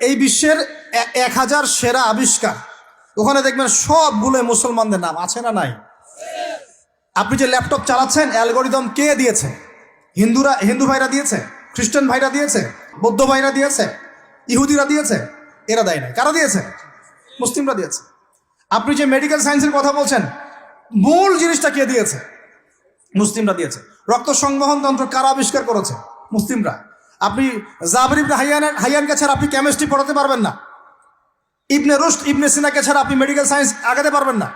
এই বিশ্বের 1000 সেরা আবিষ্কার, ওখানে দেখবেন সবগুলো মুসলমানদের নাম আছে না নাই? আপনি যে ল্যাপটপ চালাচ্ছেন, অ্যালগোরিদম কে দিয়েছে? হিন্দু ভাইরা দিয়েছে, খ্রিস্টান ভাইরা দিয়েছে, বৌদ্ধ ভাইরা দিয়েছে, ইহুদিরা দিয়েছে? এরা দেয় নাই। কারা দিয়েছে? মুসলিমরা দিয়েছে। আপনি যে মেডিকেল সায়েন্সের কথা বলছেন, মূল জিনিসটা কে দিয়েছে? মুসলিমরা দিয়েছে। রক্ত সংবহন তন্ত্র কারা আবিষ্কার করেছে? মুসলিমরা। আপনি জাবির ইবনে হাইয়ানকে ছাড়া আপনি কেমিস্ট্রি পড়াতে পারবেন না। ইবনে রুশদ, ইবনে সিনাকে ছাড়া আপনি মেডিকেল সায়েন্স আগাতে পারবেন না।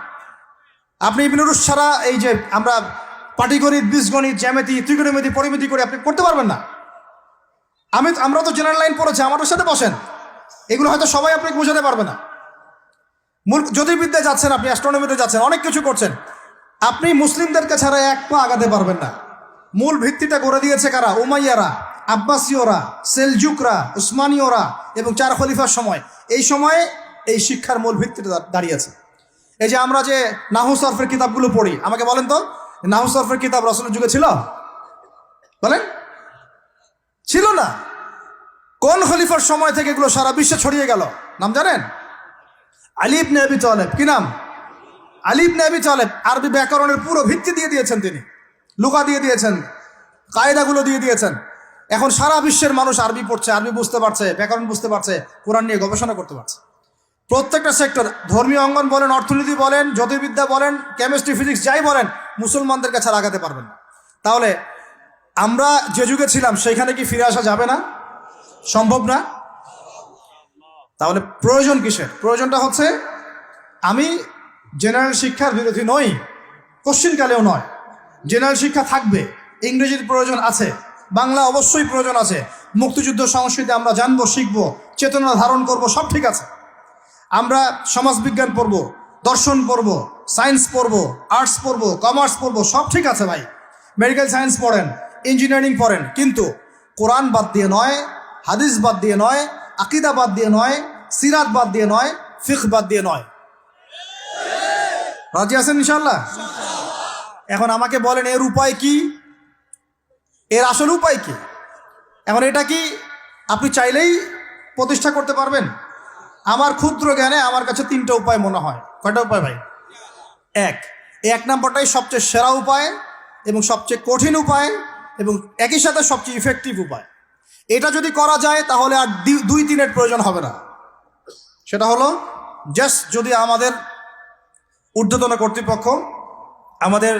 আপনি ইবনে রুশদ ছাড়া এই যে আমরা পাটিগণিত, বীজগণিত, জ্যামিতি, ত্রিকোণমিতি, পরিমিতি করে আপনি করতে পারবেন না। আমরা তো জেনারেল লাইন পড়েছি, আমাদের সাথে বসেন, এগুলো হয়তো সবাই আপনাকে বোঝাতে পারবে না। মূল জ্যোতির্বিদ্যায় যাচ্ছেন, আপনি অ্যাস্ট্রোনমিতে যাচ্ছেন, অনেক কিছু করছেন, আপনি মুসলিমদেরকে ছাড়া এক পা আগাতে পারবেন না। মূল ভিত্তিটা করে দিয়েছে কারা? উমাইয়ারা, আব্বাসীয়রা, সেলজুকরা, উসমানীয়রা এবং 4 খলিফার সময়। এই সময়ে এই শিক্ষার মূল ভিত্তিটা দাঁড়িয়েছে। এই যে আমরা যে নাহু সরফের কিতাবগুলো পড়ি, আমাকে বলেন তো, নাহু সরফের কিতাব রাসূলের যুগে ছিল? বলেন, ছিল না। কোন খলিফার সময় থেকে এগুলো সারা বিশ্বে ছড়িয়ে গেল? নাম জানেন? আলী ইবনে আবি তালেব। কি নাম? আলী ইবনে আবি তালেব। আরবি ব্যাকরণের পুরো ভিত্তি দিয়ে দিয়েছেন তিনি, লুগা দিয়ে দিয়েছেন, কায়দাগুলো দিয়ে দিয়েছেন। এখন সারা বিশ্বের মানুষ আরবি পড়ছে, আরবি বুঝতে পারছে, ব্যাকরণ বুঝতে পারছে, কোরআন নিয়ে গবেষণা করতে পারছে। প্রত্যেকটা সেক্টর, ধর্মীয় অঙ্গন বলেন, অর্থনীতি বলেন, জ্যোতির্বিদ্যা বলেন, কেমিস্ট্রি, ফিজিক্স, যাই বলেন, মুসলমানদের কাছে আগাতে পারবেন না। তাহলে আমরা যে যুগে ছিলাম সেখানে কি ফিরে আসা যাবে না? সম্ভব না। তাহলে প্রয়োজন কিসের? প্রয়োজনটা হচ্ছে, আমি জেনারেল শিক্ষার বিরোধী নই, কোশ্চিনকালেও নয়। জেনারেল শিক্ষা থাকবে, ইংরেজির প্রয়োজন আছে, বাংলা অবশ্যই প্রয়োজন আছে, মুক্তিযুদ্ধ সংস্কৃতি আমরা জানবো, শিখবো, চেতনা ধারণ করব, সব ঠিক আছে। আমরা সমাজবিজ্ঞান পড়ব, দর্শন পড়ব, সায়েন্স পড়ব, আর্টস পড়ব, কমার্স পড়ব, সব ঠিক আছে ভাই। মেডিকেল সায়েন্স পড়েন, ইঞ্জিনিয়ারিং পড়েন, কিন্তু কোরআন বাদ দিয়ে নয়, হাদিস বাদ দিয়ে নয়, আকিদা বাদ দিয়ে নয়, সিরাত বাদ দিয়ে নয়, ফিকহ বাদ দিয়ে নয়। রাজি আছেন ইনশাআল্লাহ? এখন আমাকে বলেন, এর উপায় কি? এর আসল উপায় কি? এখন এটা কি আপনি চাইলেই প্রতিষ্ঠা করতে পারবেন? আমার ক্ষুদ্র জ্ঞানে আমার কাছে 3টা উপায় মনে হয়। কয়টা উপায় ভাই? এক নম্বরটাই সবচেয়ে সেরা উপায় এবং সবচেয়ে কঠিন উপায় এবং একই সাথে সবচেয়ে ইফেক্টিভ উপায়। এটা যদি করা যায় তাহলে আর 2-3-এর প্রয়োজন হবে না। সেটা হলো, জাস্ট যদি আমাদের ঊর্ধ্বতন কর্তৃপক্ষ, আমাদের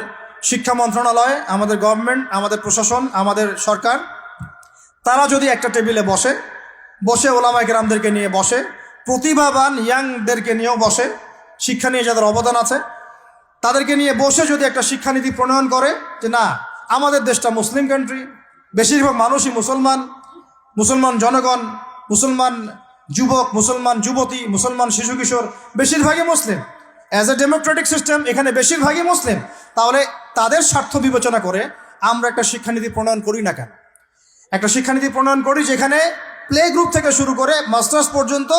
শিক্ষা মন্ত্রণালয়, আমাদের গভর্নমেন্ট, আমাদের প্রশাসন, আমাদের সরকার, তারা যদি একটা টেবিলে বসে ওলামায়ে কেরামদেরকে নিয়ে বসে, প্রতিভাবান ইয়াংদেরকে নিয়েও বসে, শিক্ষা নিয়ে যাদের অবদান আছে তাদেরকে নিয়ে বসে যদি একটা শিক্ষানীতি প্রণয়ন করে যে না, আমাদের দেশটা মুসলিম কান্ট্রি, বেশিরভাগ মানুষই মুসলমান জনগণ, মুসলমান যুবক, মুসলমান যুবতী, মুসলমান শিশু কিশোর বেশিরভাগই মুসলিম, অ্যাজ এ ডেমোক্রেটিক সিস্টেম এখানে বেশিরভাগই মুসলিম, তাহলে তাদের স্বার্থ বিবেচনা করে আমরা একটা শিক্ষানীতি প্রণয়ন করি না কেন? একটা শিক্ষানীতি প্রণয়ন করি যেখানে প্লে গ্রুপ থেকে শুরু করে মাস্টার্স পর্যন্ত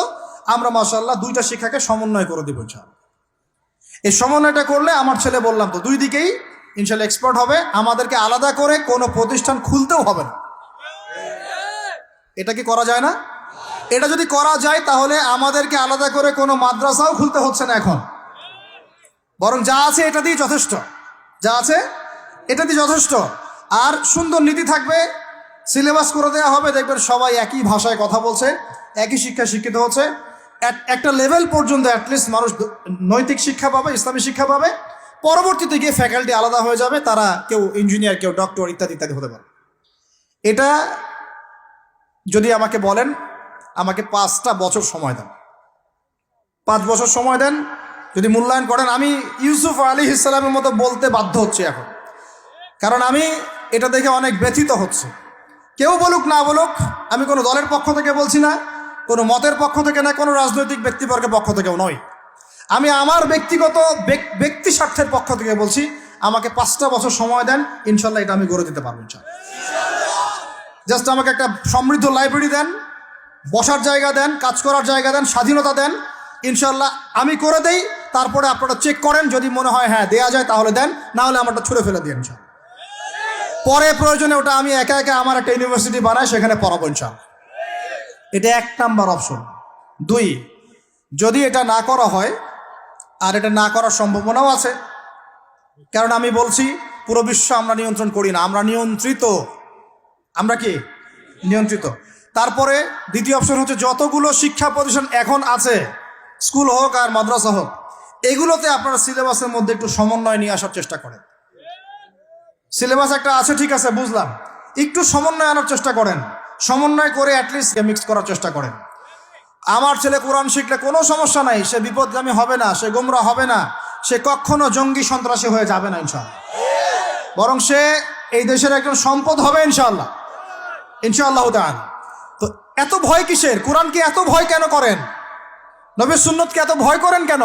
আমরা মাশাআল্লাহ 2টা শিক্ষাকে সমন্বয় করে দেব ইনশাআল্লাহ। এই সমন্বয়টা করলে আমার ছেলে, বললাম তো, 2 দিকেই ইনশাআল্লাহ এক্সপার্ট হবে। আমাদেরকে আলাদা করে কোনো প্রতিষ্ঠান খুলতেও হবে না। এটা কি করা যায় না? এটা যদি করা যায় তাহলে আমাদেরকে আলাদা করে কোনো মাদ্রাসাও খুলতে হচ্ছে না এখন, বরং যা আছে এটা দিয়ে যথেষ্ট, যা আছে এটা দিয়ে যথেষ্ট। আর সুন্দর নীতি থাকবে, সিলেবাস করে দেওয়া হবে, দেখবেন সবাই একই ভাষায় কথা বলছে, একই শিক্ষায় শিক্ষিত হচ্ছে। একটা লেভেল পর্যন্ত অ্যাটলিস্ট মানুষ নৈতিক শিক্ষা পাবে, ইসলামী শিক্ষা পাবে। পরবর্তীতে গিয়ে ফ্যাকাল্টি আলাদা হয়ে যাবে, তারা কেউ ইঞ্জিনিয়ার, কেউ ডক্টর, ইত্যাদি ইত্যাদি হতে পারে। এটা যদি আমাকে বলেন, আমাকে 5টা বছর সময় দেন, 5 বছর সময় দেন, যদি মূল্যায়ন করেন, আমি ইউসুফ আলাইহিস সালামের মতো বলতে বাধ্য হচ্ছি এখন, কারণ আমি এটা দেখে অনেক ব্যথিত হচ্ছে। কেউ বলুক না বলুক, আমি কোনো দলের পক্ষ থেকে বলছি না, কোনো মতের পক্ষ থেকে না, কোনো রাজনৈতিক ব্যক্তিবর্গের পক্ষ থেকেও নয়, আমি আমার ব্যক্তিগত ব্যক্তি স্বার্থের পক্ষ থেকে বলছি, আমাকে 5টা বছর সময় দেন, ইনশাল্লাহ এটা আমি গড়ে দিতে পারবো ইনশাল্লাহ। জাস্ট আমাকে একটা সমৃদ্ধ লাইব্রেরি দেন, বসার জায়গা দেন, কাজ করার জায়গা দেন, স্বাধীনতা দেন, ইনশাল্লাহ আমি করে দেই। তারপরে আপনারা চেক করেন, যদি মনে হয় হ্যাঁ দেয়া যায় তাহলে দেন, না হলে আমারটা ছুঁড়ে ফেলে দিন ইনশাল্লাহ। পরে প্রয়োজনে ওটা আমি একা একা আমার একটা ইউনিভার্সিটি বানাই, সেখানে পড়াবো ইনশাল্লাহ। এটা 1 নাম্বার অপশন। দুই, যদি এটা না করা হয়, আর এটা না করার সম্ভাবনাও আছে, কারণ আমি বলছি পুরো বিশ্ব আমরা নিয়ন্ত্রণ করি না, আমরা নিয়ন্ত্রিত। আমরা কি নিয়ন্ত্রিত? তারপরে দ্বিতীয় অপশন হচ্ছে যতগুলো শিক্ষা প্রতিষ্ঠান এখন আছে, স্কুল হোক আর মাদ্রাসা হোক, এগুলোতে আপনারা সিলেবাসের মধ্যে একটু সমন্বয় নিয়ে আসার চেষ্টা করেন। সিলেবাস একটা আছে, ঠিক আছে, বুঝলাম, একটু সমন্বয় আনার চেষ্টা করেন। সমন্বয় করে অ্যাটলিস্ট মিক্স করার চেষ্টা করেন। আমার ছেলে কোরআন শিখলে কোনো সমস্যা নাই, সে বিপদগামী হবে না, সে গোমরা হবে না, সে কখনো জঙ্গি সন্ত্রাসী হয়ে যাবে না ইনশাআল্লাহ, বরং সে এই দেশের একজন সম্পদ হবে ইনশাআল্লাহ, ইনশাআল্লাহ তাআলা। তো এত ভয় কিসের? কোরআনকে এত ভয় কেন করেন? নবীর সুন্নতকে এত ভয় করেন কেন?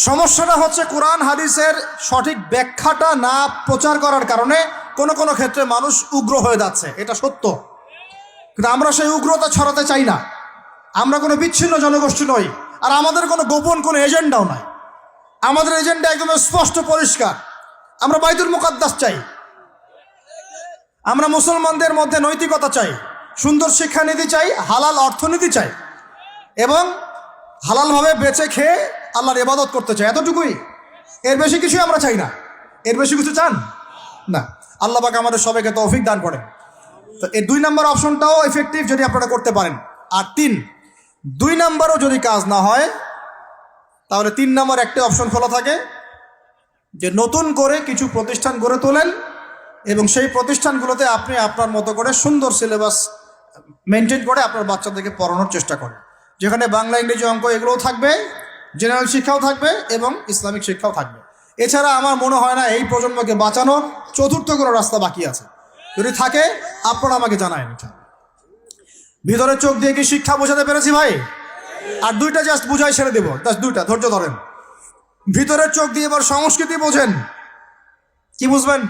সমস্যাটা হচ্ছে কোরআন হাদিসের সঠিক ব্যাখ্যাটা না প্রচার করার কারণে কোনো কোনো ক্ষেত্রে মানুষ উগ্র হয়ে যাচ্ছে, এটা সত্য। কিন্তু আমরা সেই উগ্রতা ছড়াতে চাই না। আমরা কোনো বিচ্ছিন্ন জনগোষ্ঠী নই, আর আমাদের কোনো গোপন কোনো এজেন্ডাও নাই। আমাদের এজেন্ডা একদম স্পষ্ট পরিষ্কার। আমরা বাইতুল মুকাদ্দাস চাই, আমরা মুসলমানদের মধ্যে নৈতিকতা চাই, সুন্দর শিক্ষানীতি চাই, হালাল অর্থনীতি চাই, এবং হালালভাবে বেঁচে খেয়ে আল্লাহর ইবাদত করতে চাই, এতটুকুই। এর বেশি কিছুই আমরা চাই না। এর বেশি কিছু চান না। আল্লাহ পাক আমাদের সবাইকে তৌফিক দান করেন। তো এই 2 নম্বর অপশনটাও এফেক্টিভ যদি আপনারা করতে পারেন। আর 3, 2 নম্বরও যদি কাজ না হয়, তাহলে 3 নম্বর একটা অপশন খোলা থাকে যে নতুন করে কিছু প্রতিষ্ঠান গড়ে তোলেন এবং সেই প্রতিষ্ঠানগুলোতে আপনি আপনার মতো করে সুন্দর সিলেবাস মেনটেন করে আপনার বাচ্চাদেরকে পড়ানোর চেষ্টা করেন, যেখানে বাংলা, ইংরেজি, অঙ্ক এগুলোও থাকবে, জেনারেল শিক্ষাও থাকবে এবং ইসলামিক শিক্ষাও থাকবে। এছাড়া আমার মনে হয় না এই প্রজন্মকে বাঁচানোর চতুর্থ কোনো রাস্তা বাকি আছে। যদি থাকে আপনারা আমাকে জানায়েন। ভিতরে চোখ দিয়ে কি শিক্ষা বোঝাতে পেরেছি ভাই? আর 2টা জাস্ট বুঝাই ছেড়ে দেবো, জাস্ট 2টা, ধৈর্য ধরেন। ভিতরের চোখ দিয়ে এবার সংস্কৃতি বোঝেন। কি বুঝবেন?